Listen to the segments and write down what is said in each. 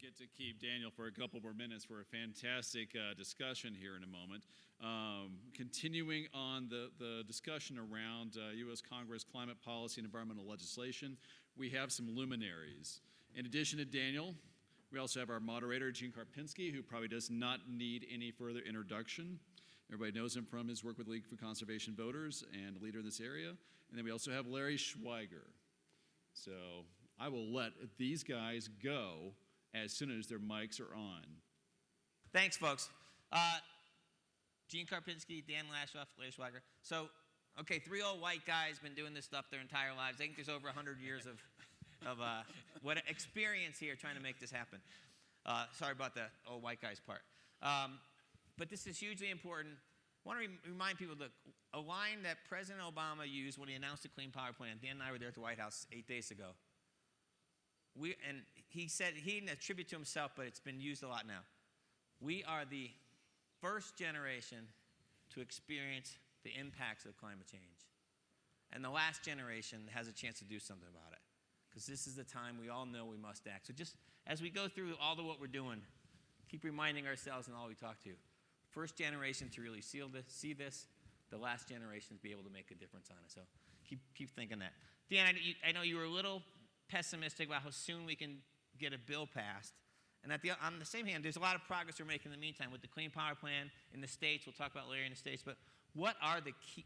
get to keep Daniel for a couple more minutes for a fantastic discussion here in a moment. Continuing on the discussion around U.S. Congress climate policy and environmental legislation, we have some luminaries. In addition to Daniel, we also have our moderator, Gene Karpinski, who probably does not need any further introduction. Everybody knows him from his work with League for Conservation Voters and a leader in this area. And then we also have Larry Schwieger. So I will let these guys go as soon as their mics are on. Thanks, folks. Gene Karpinski, Dan Lashof, Larry Schwieger. So, okay, 3 old white guys been doing this stuff their entire lives. I think there's over 100 years of what experience here trying to make this happen. Sorry about the old white guys part. But this is hugely important. I want to remind people that a line that President Obama used when he announced the Clean Power Plan. Dan and I were there at the White House 8 days ago. And he said, he didn't attribute to himself, but it's been used a lot now. We are the first generation to experience the impacts of climate change. And the last generation has a chance to do something about it. Because this is the time we all know we must act. So just as we go through all of what we're doing, keep reminding ourselves and all we talk to. First generation to really see this, the last generation to be able to make a difference on it. So keep thinking that. Dan, I know you were a little pessimistic about how soon we can get a bill passed. And on the same hand, there's a lot of progress we're making in the meantime with the Clean Power Plan in the states. We'll talk about later in the states. But what are the key,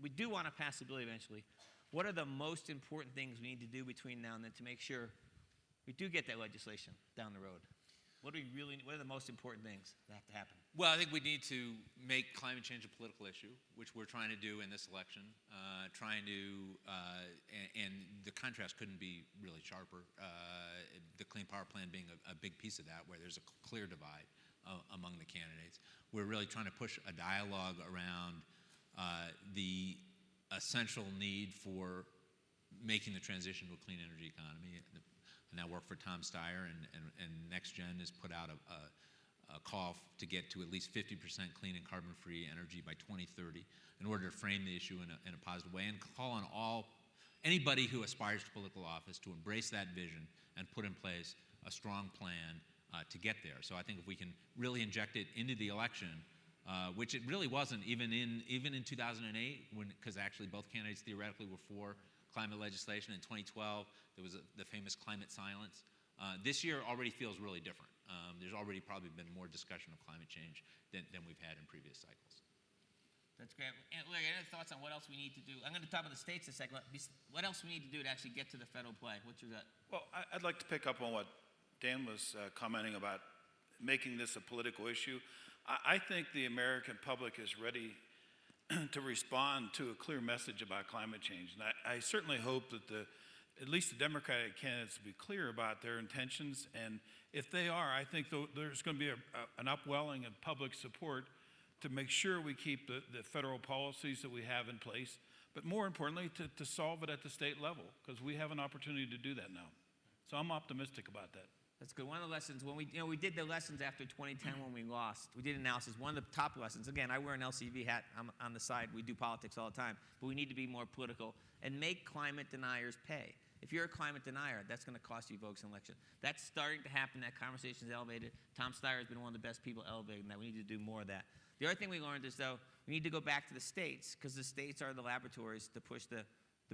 we do want to pass the bill eventually. What are the most important things we need to do between now and then to make sure we do get that legislation down the road? What are the most important things that have to happen? Well, I think we need to make climate change a political issue, which we're trying to do in this election. And the contrast couldn't be really sharper. The Clean Power Plan being a big piece of that, where there's a clear divide among the candidates. We're really trying to push a dialogue around the essential need for making the transition to a clean energy economy. And I work for Tom Steyer, and NextGen has put out a call to get to at least 50% clean and carbon-free energy by 2030 in order to frame the issue in a positive way and call on anybody who aspires to political office to embrace that vision and put in place a strong plan to get there. So I think if we can really inject it into the election, which it really wasn't even in 2008, because actually both candidates theoretically were for climate legislation. In 2012, there was the famous climate silence. This year already feels really different. There's already probably been more discussion of climate change than we've had in previous cycles. That's great. And Larry, any thoughts on what else we need to do? I'm going to talk about the states in a second. What else we need to do to actually get to the federal play? What's your gut? Well, I'd like to pick up on what Dan was commenting about making this a political issue. I think the American public is ready to respond to a clear message about climate change. And I certainly hope that at least the Democratic candidates will be clear about their intentions. And if they are, I think there's going to be an upwelling of public support to make sure we keep the federal policies that we have in place, but more importantly, to solve it at the state level, because we have an opportunity to do that now. So I'm optimistic about that. That's good. One of the lessons, when we did the lessons after 2010 when we lost, we did analysis. One of the top lessons, again, I wear an LCV hat on the side. We do politics all the time. But we need to be more political and make climate deniers pay. If you're a climate denier, that's going to cost you votes in election. That's starting to happen. That conversation is elevated. Tom Steyer has been one of the best people elevating that. We need to do more of that. The other thing we learned is, though, we need to go back to the states, because the states are the laboratories to push the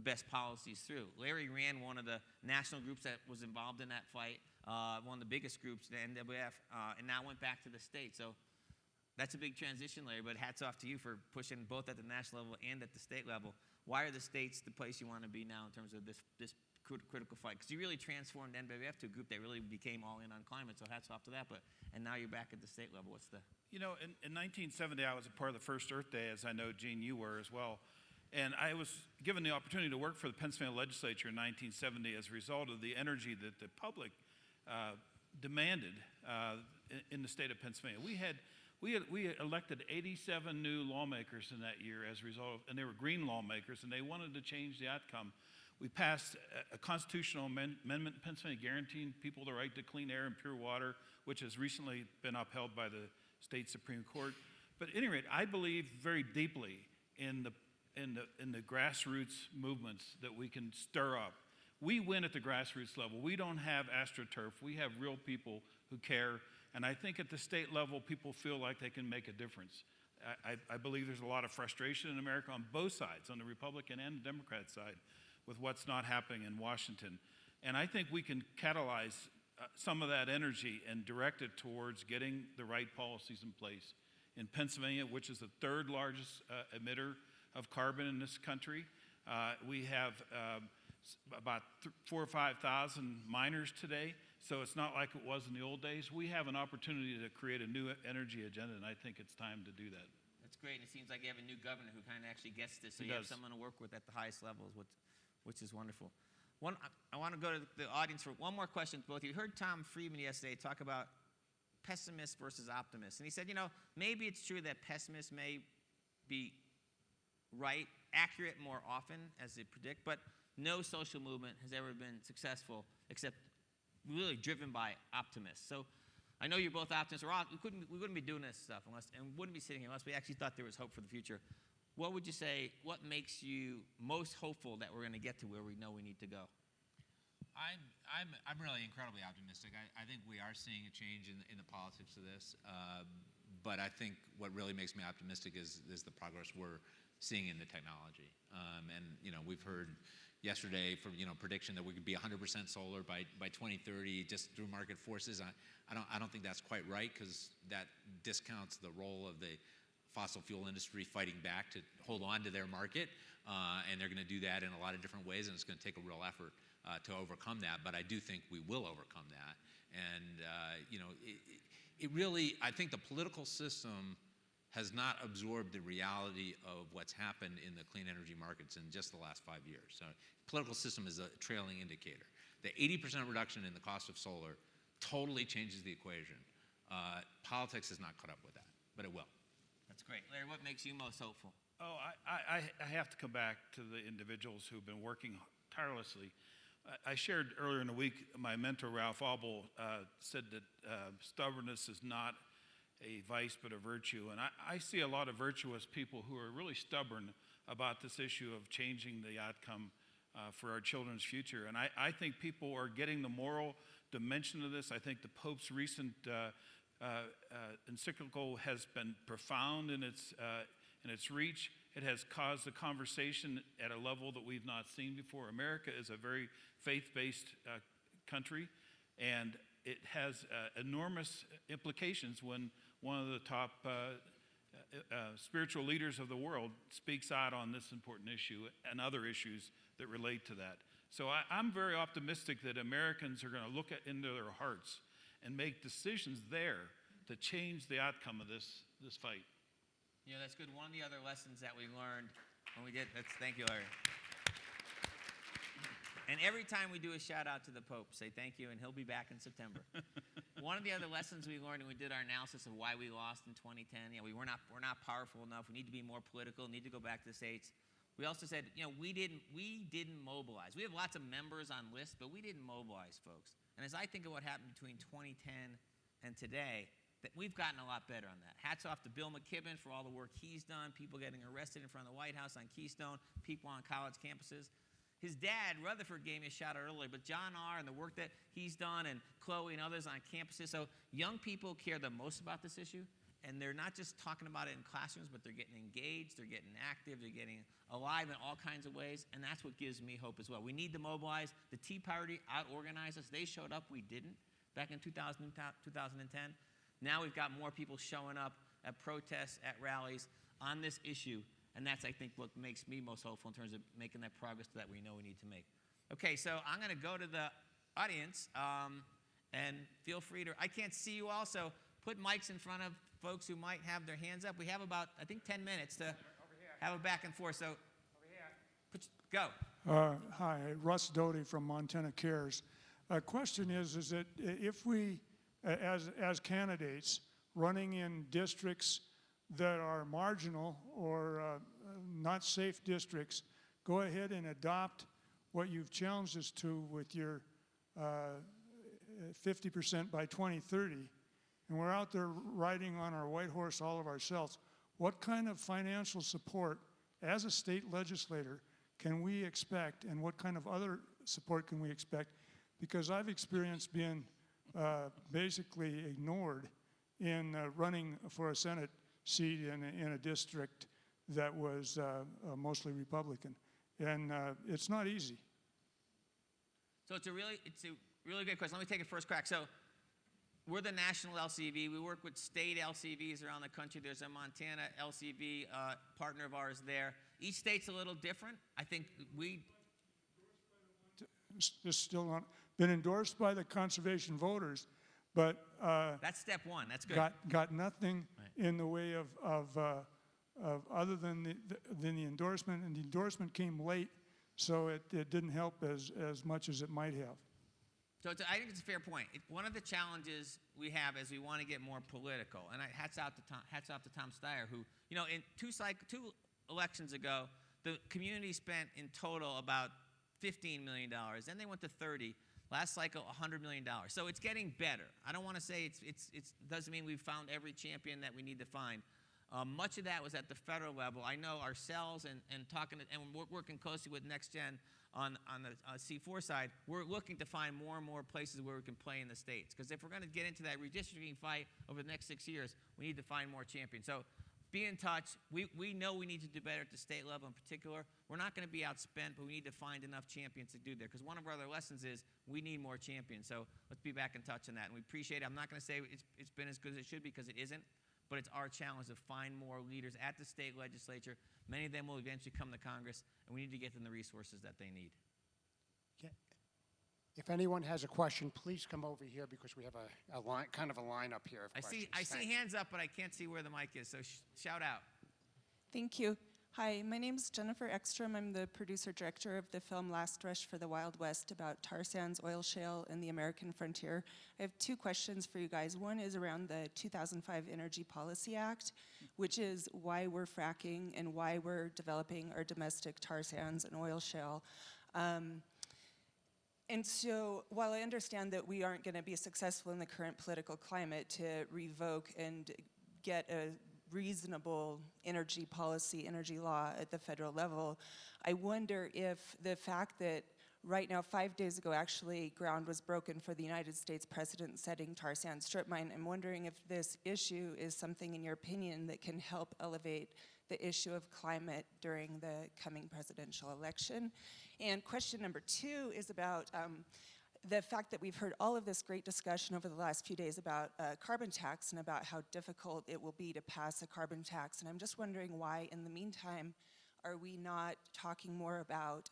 best policies through. Larry ran one of the national groups that was involved in that fight. One of the biggest groups, the NWF, and now went back to the state. So that's a big transition, Larry, but hats off to you for pushing both at the national level and at the state level. Why are the states the place you want to be now in terms of this critical fight? Because you really transformed NWF to a group that really became all in on climate, so hats off to that. And now you're back at the state level. What's the... You know, in 1970, I was a part of the first Earth Day, as I know, Gene, you were as well. And I was given the opportunity to work for the Pennsylvania legislature in 1970 as a result of the energy that the public demanded in the state of Pennsylvania. We elected 87 new lawmakers in that year as a result of, and they were green lawmakers, and they wanted to change the outcome. We passed a constitutional amendment in Pennsylvania guaranteeing people the right to clean air and pure water, which has recently been upheld by the state Supreme Court. But at any rate, I believe very deeply in the grassroots movements that we can stir up. we win at the grassroots level. We don't have AstroTurf. We have real people who care. And I think at the state level, people feel like they can make a difference. I believe there's a lot of frustration in America on both sides, on the Republican and the Democrat side, with what's not happening in Washington. And I think we can catalyze some of that energy and direct it towards getting the right policies in place. In Pennsylvania, which is the third largest emitter of carbon in this country, we have about 4,000 or 5,000 miners today. So it's not like it was in the old days. We have an opportunity to create a new energy agenda, and I think it's time to do that. That's great. And it seems like you have a new governor who kind of actually gets this. So He you have does. someone to work with at the highest levels, which is wonderful. I want to go to the audience for one more question to both of you. You heard Tom Friedman yesterday talk about pessimists versus optimists. And he said, maybe it's true that pessimists may be right, accurate more often as they predict, but no social movement has ever been successful except really driven by optimists. So I know you're both optimists. We wouldn't be doing this stuff and wouldn't be sitting here unless we actually thought there was hope for the future. What would you say, what makes you most hopeful that we're going to get to where we know we need to go? I'm really incredibly optimistic. I think we are seeing a change in the politics of this. But I think what really makes me optimistic is the progress we're seeing in the technology. And we've heard yesterday from prediction that we could be 100% solar by 2030 just through market forces. I don't think that's quite right, because that discounts the role of the fossil fuel industry fighting back to hold on to their market, and they're going to do that in a lot of different ways, and it's going to take a real effort to overcome that. But I do think we will overcome that, and it really, I think the political system has not absorbed the reality of what's happened in the clean energy markets in just the last 5 years. So political system is a trailing indicator. The 80% reduction in the cost of solar totally changes the equation. Politics has not caught up with that, but it will. That's great. Larry, what makes you most hopeful? Oh, I have to come back to the individuals who've been working tirelessly. I shared earlier in the week, my mentor, Ralph Abel, said that stubbornness is not a vice but a virtue. And I see a lot of virtuous people who are really stubborn about this issue of changing the outcome for our children's future. And I think people are getting the moral dimension of this. I think the Pope's recent encyclical has been profound in its reach. It has caused a conversation at a level that we've not seen before. America is a very faith-based country, and it has enormous implications when one of the top spiritual leaders of the world speaks out on this important issue and other issues that relate to that. So I'm very optimistic that Americans are going to look into their hearts and make decisions there to change the outcome of this fight. That's good. One of the other lessons that we learned when we did, thank you, Larry. And every time we do a shout out to the Pope, say thank you, and he'll be back in September. One of the other lessons we learned when we did our analysis of why we lost in 2010, we're not powerful enough. We need to be more political. Need to go back to the states. We also said, we didn't mobilize. We have lots of members on lists, but we didn't mobilize folks. And as I think of what happened between 2010 and today, that we've gotten a lot better on that. Hats off to Bill McKibben for all the work he's done, people getting arrested in front of the White House on Keystone, people on college campuses. His dad, Rutherford, gave me a shout out earlier, but John R. and the work that he's done, and Chloe and others on campuses. So young people care the most about this issue, and they're not just talking about it in classrooms, but they're getting engaged, they're getting active, they're getting alive in all kinds of ways, and that's what gives me hope as well. We need to mobilize. The Tea Party out-organized us. They showed up, we didn't, back in 2010. Now we've got more people showing up at protests, at rallies on this issue, and that's, I think, what makes me most hopeful in terms of making that progress that we know we need to make. Okay, so I'm going to go to the audience, and feel free to, I can't see you all, so put mics in front of folks who might have their hands up. We have about, I think, 10 minutes to have a back and forth, so go. Hi, Russ Doty from Montana Cares. Question is that if we, as candidates running in districts that are marginal or not safe districts, go ahead and adopt what you've challenged us to with your 50% by 2030, and we're out there riding on our white horse all of ourselves, what kind of financial support as a state legislator can we expect, and what kind of other support can we expect? Because I've experienced being basically ignored in running for a Senate seat in a district that was mostly Republican. And it's not easy. So it's a really good question. Let me take a first crack. So we're the national LCV. We work with state LCVs around the country. There's a Montana LCV partner of ours there. Each state's a little different. I think It's still not been endorsed by the conservation voters, but that's step one. That's good. got nothing in the way of other than the endorsement, and the endorsement came late, so it didn't help as much as it might have. So I think it's a fair point. One of the challenges we have is we want to get more political, and hats off to Tom Steyer, who, you know, in two elections ago, the community spent in total about $15 million. Then they went to 30. Last cycle, $100 million. So it's getting better. I don't want to say it doesn't mean we've found every champion that we need to find. Much of that was at the federal level. I know ourselves and we're working closely with NextGen on the C4 side. We're looking to find more and more places where we can play in the states. Because if we're going to get into that redistricting fight over the next 6 years, we need to find more champions. So be in touch. We know we need to do better at the state level in particular. We're not going to be outspent, but we need to find enough champions to do there. Because one of our other lessons is we need more champions. So let's be back in touch on that. And we appreciate it. I'm not going to say it's been as good as it should, because it isn't. But it's our challenge to find more leaders at the state legislature. Many of them will eventually come to Congress, and we need to get them the resources that they need. Okay. If anyone has a question, please come over here, because we have a line, kind of a lineup here of questions. I see hands up, but I can't see where the mic is, so shout out. Thank you. Hi, my name is Jennifer Ekstrom. I'm the producer-director of the film Last Rush for the Wild West about tar sands, oil shale, and the American frontier. I have two questions for you guys. One is around the 2005 Energy Policy Act, which is why we're fracking and why we're developing our domestic tar sands and oil shale. And so while I understand that we aren't going to be successful in the current political climate to revoke and get a reasonable energy policy, energy law at the federal level, I wonder if the fact that right now, 5 days ago, actually, ground was broken for the United States precedent-setting tar sand strip mine. I'm wondering if this issue is something, in your opinion, that can help elevate the issue of climate during the coming presidential election. And question number two is about the fact that we've heard all of this great discussion over the last few days about carbon tax and about how difficult it will be to pass a carbon tax. And I'm just wondering why, in the meantime, are we not talking more about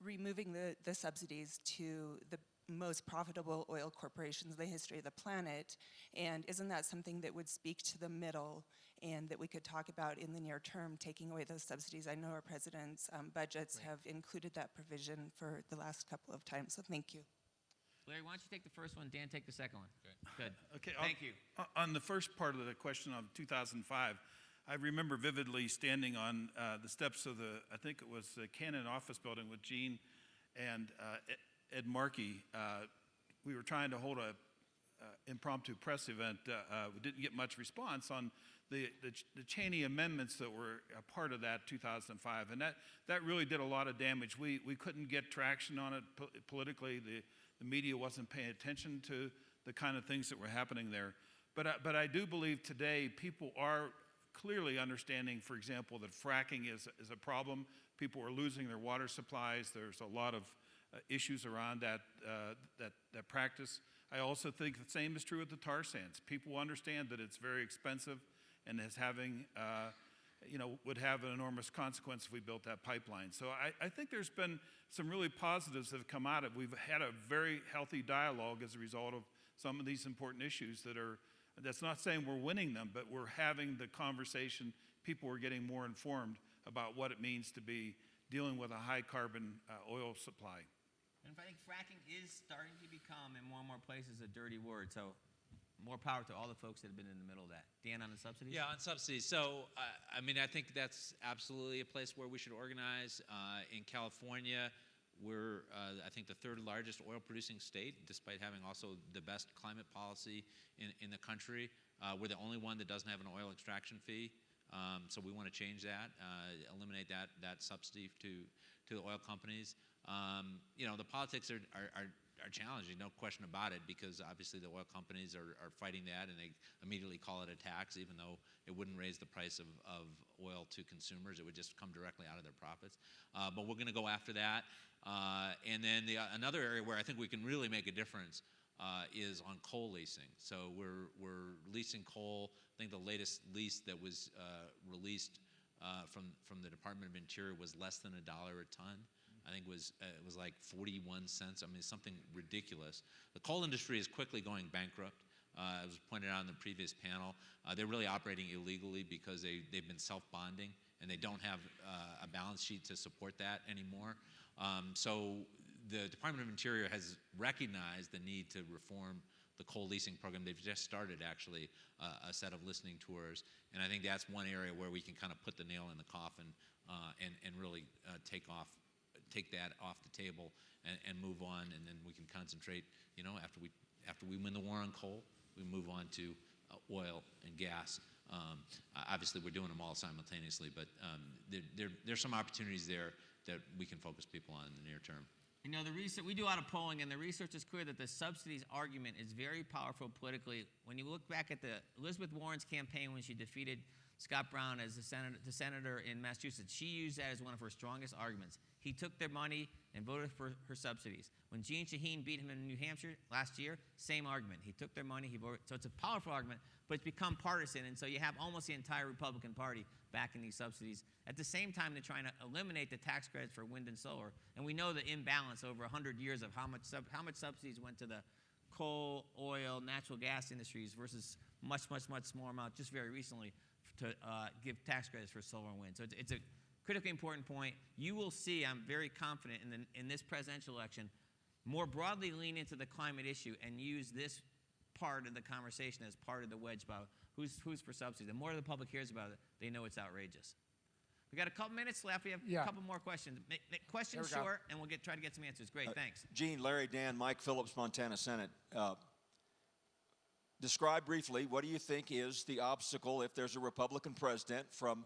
removing the subsidies to the most profitable oil corporations in the history of the planet? And isn't that something that would speak to the middle and that we could talk about in the near term, taking away those subsidies? I know our president's budgets have included that provision for the last couple of times, so thank you. Larry, why don't you take the first one, Dan take the second one. Good. Okay, Thank you. On the first part of the question of 2005, I remember vividly standing on the steps of I think it was the Canon office building with Gene and Ed Markey. We were trying to hold a impromptu press event. We didn't get much response on the Cheney amendments that were a part of that 2005, and that really did a lot of damage. We couldn't get traction on it politically. The media wasn't paying attention to the kind of things that were happening there. But I do believe today people are clearly understanding, for example, that fracking is a problem. People are losing their water supplies. There's a lot of issues around that practice. I also think the same is true with the tar sands. People understand that it's very expensive and is having, would have an enormous consequence if we built that pipeline. So I think there's been some really positives that have come out of it. We've had a very healthy dialogue as a result of some of these important issues that's not saying we're winning them, but we're having the conversation. People are getting more informed about what it means to be dealing with a high carbon oil supply. And I think fracking is starting to become, in more and more places, a dirty word. So more power to all the folks that have been in the middle of that. Dan, on the subsidies? Yeah, on subsidies. So, I think that's absolutely a place where we should organize. In California, we're, I think, the third largest oil producing state, despite having also the best climate policy in the country. We're the only one that doesn't have an oil extraction fee. So we want to change that, eliminate that subsidy to the oil companies. The politics are challenging, no question about it, because obviously the oil companies are fighting that, and they immediately call it a tax, even though it wouldn't raise the price of oil to consumers. It would just come directly out of their profits. But we're going to go after that. And then another area where I think we can really make a difference is on coal leasing. So we're leasing coal. I think the latest lease that was released from the Department of Interior was less than $1 a ton. I think it was like 41 cents. I mean, something ridiculous. The coal industry is quickly going bankrupt. As was pointed out in the previous panel, they're really operating illegally because they've been self-bonding, and they don't have a balance sheet to support that anymore. So the Department of Interior has recognized the need to reform the coal leasing program. They've just started, actually, a set of listening tours, and I think that's one area where we can kind of put the nail in the coffin and really take that off the table and move on, and then we can concentrate. After we win the war on coal, we move on to oil and gas. Obviously, we're doing them all simultaneously, but there's some opportunities there that we can focus people on in the near term. The research, we do a lot of polling, and the research is clear that the subsidies argument is very powerful politically. When you look back at the Elizabeth Warren's campaign when she defeated Scott Brown as the senator in Massachusetts, she used that as one of her strongest arguments. He took their money and voted for her subsidies. When Jeanne Shaheen beat him in New Hampshire last year, same argument. He took their money, he voted. So it's a powerful argument, but it's become partisan, and so you have almost the entire Republican Party backing these subsidies. At the same time, they're trying to eliminate the tax credits for wind and solar, and we know the imbalance over 100 years of how much subsidies went to the coal, oil, natural gas industries versus much smaller amount just very recently to give tax credits for solar and wind. So it's a critically important point. You will see, I'm very confident in this presidential election, more broadly lean into the climate issue and use this part of the conversation as part of the wedge about who's for subsidies. The more the public hears about it, they know it's outrageous. We got a couple minutes left. We have a couple more questions. Make questions short, and we'll try to get some answers. Great, thanks. Gene, Larry, Dan, Mike Phillips, Montana Senate. Describe briefly, what do you think is the obstacle if there's a Republican president from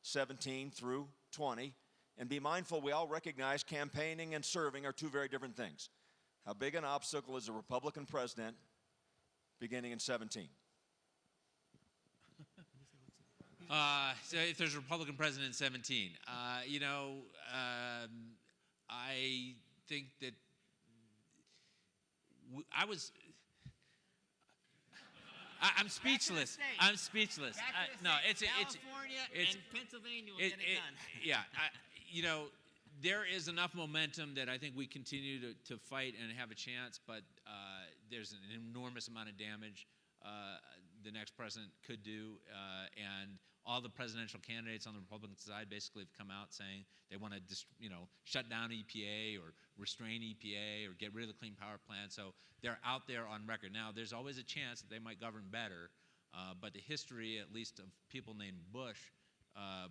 17 through 20? And be mindful, we all recognize campaigning and serving are two very different things. How big an obstacle is a Republican president beginning in 17? So if there's a Republican president in 17, I think that I'm speechless. I'm speechless. No, California and Pennsylvania will get it done. Yeah, there is enough momentum that I think we continue to fight and have a chance, but there's an enormous amount of damage the next president could do, and all the presidential candidates on the Republican side basically have come out saying they want to shut down EPA or restrain EPA or get rid of the Clean Power Plan. So they're out there on record. Now, there's always a chance that they might govern better, but the history, at least of people named Bush,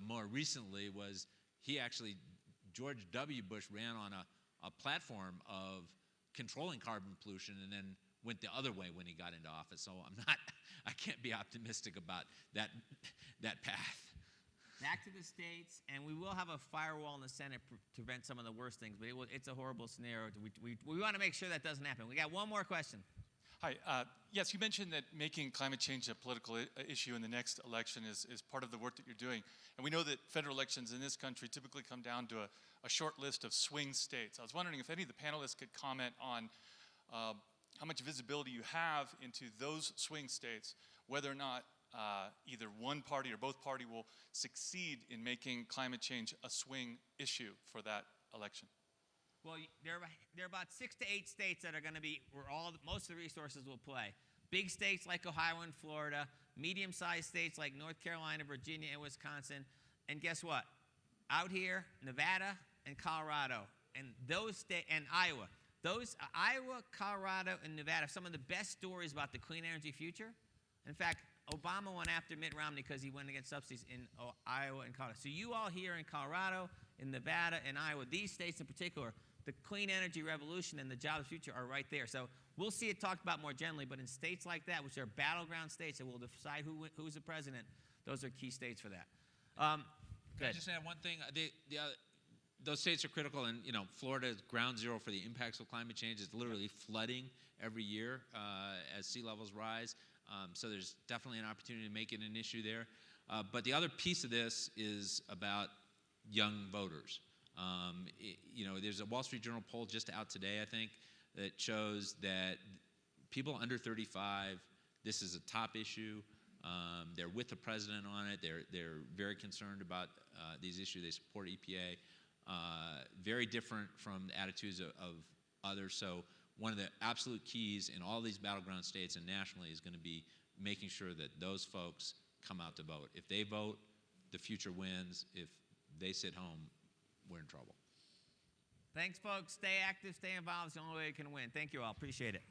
more recently was George W. Bush ran on a platform of controlling carbon pollution and then went the other way when he got into office. So I can't be optimistic about that path. Back to the states, and we will have a firewall in the Senate to prevent some of the worst things, but it's a horrible scenario. We want to make sure that doesn't happen. We got one more question. Hi. Yes, you mentioned that making climate change a political issue in the next election is part of the work that you're doing. And we know that federal elections in this country typically come down to a short list of swing states. I was wondering if any of the panelists could comment on how much visibility you have into those swing states, whether or not either one party or both party will succeed in making climate change a swing issue for that election. Well, there are about 6 to 8 states that are going to be where most of the resources will play. Big states like Ohio and Florida, medium-sized states like North Carolina, Virginia, and Wisconsin, and guess what? Out here, Nevada and Colorado, and and Iowa. Iowa, Colorado, and Nevada have some of the best stories about the clean energy future. In fact, Obama went after Mitt Romney because he went against subsidies in Iowa and Colorado. So you all here in Colorado, in Nevada, and Iowa, these states in particular, the clean energy revolution and the jobs future are right there. So we'll see it talked about more generally, but in states like that, which are battleground states that will decide who's the president, Those are key states for that. Can I Good. just add one thing? Those states are critical, and Florida is ground zero for the impacts of climate change. It's literally flooding every year as sea levels rise. So there's definitely an opportunity to make it an issue there. But the other piece of this is about young voters. There's a Wall Street Journal poll just out today, I think, that shows that people under 35, this is a top issue. They're with the president on it. They're very concerned about these issues. They support EPA. Very different from the attitudes of others. So one of the absolute keys in all these battleground states and nationally is going to be making sure that those folks come out to vote. If they vote, the future wins. If they sit home, we're in trouble. Thanks, folks. Stay active, stay involved. It's the only way you can win. Thank you all. Appreciate it.